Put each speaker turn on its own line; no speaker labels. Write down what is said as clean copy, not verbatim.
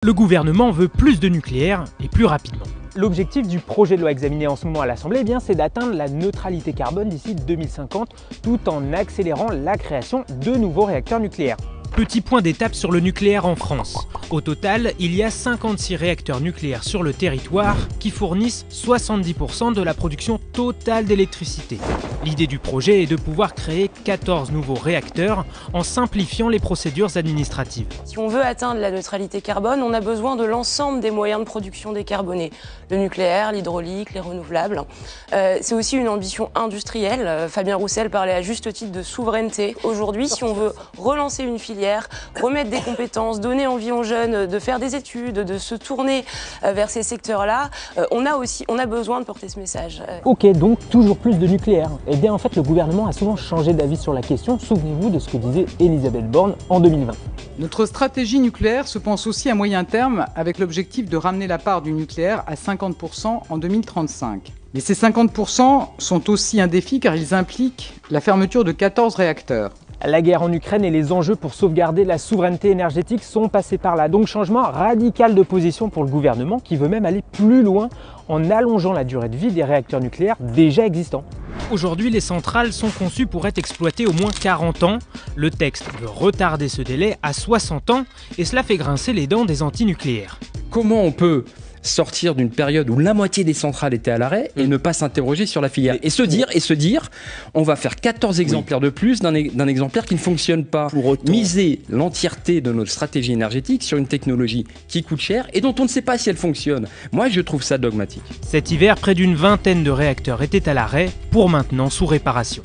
Le gouvernement veut plus de nucléaire et plus rapidement.
L'objectif du projet de loi examiné en ce moment à l'Assemblée, c'est d'atteindre la neutralité carbone d'ici 2050 tout en accélérant la création de nouveaux réacteurs nucléaires.
Petit point d'étape sur le nucléaire en France. Au total, il y a 56 réacteurs nucléaires sur le territoire qui fournissent 70% de la production totale d'électricité. L'idée du projet est de pouvoir créer 14 nouveaux réacteurs en simplifiant les procédures administratives.
Si on veut atteindre la neutralité carbone, on a besoin de l'ensemble des moyens de production décarbonés. Le nucléaire, l'hydraulique, les renouvelables. C'est aussi une ambition industrielle. Fabien Roussel parlait à juste titre de souveraineté. Aujourd'hui, si on veut relancer une filière, remettre des compétences, donner envie aux jeunes de faire des études, de se tourner vers ces secteurs-là, on a besoin de porter ce message.
Ok, donc toujours plus de nucléaire. Eh bien en fait le gouvernement a souvent changé d'avis sur la question. Souvenez-vous de ce que disait Elisabeth Borne en 2020.
Notre stratégie nucléaire se pense aussi à moyen terme avec l'objectif de ramener la part du nucléaire à 50% en 2035. Mais ces 50% sont aussi un défi car ils impliquent la fermeture de 14 réacteurs.
La guerre en Ukraine et les enjeux pour sauvegarder la souveraineté énergétique sont passés par là. Donc changement radical de position pour le gouvernement qui veut même aller plus loin en allongeant la durée de vie des réacteurs nucléaires déjà existants.
Aujourd'hui, les centrales sont conçues pour être exploitées au moins 40 ans. Le texte veut retarder ce délai à 60 ans et cela fait grincer les dents des anti-nucléaires.
Comment on peut sortir d'une période où la moitié des centrales étaient à l'arrêt et ne pas s'interroger sur la filière et se dire on va faire 14 exemplaires de plus d'un exemplaire qui ne fonctionne pas, pour autant miser l'entièreté de notre stratégie énergétique sur une technologie qui coûte cher et dont on ne sait pas si elle fonctionne. Moi je trouve ça dogmatique.
Cet hiver, près d'une vingtaine de réacteurs étaient à l'arrêt, pour maintenant sous réparation.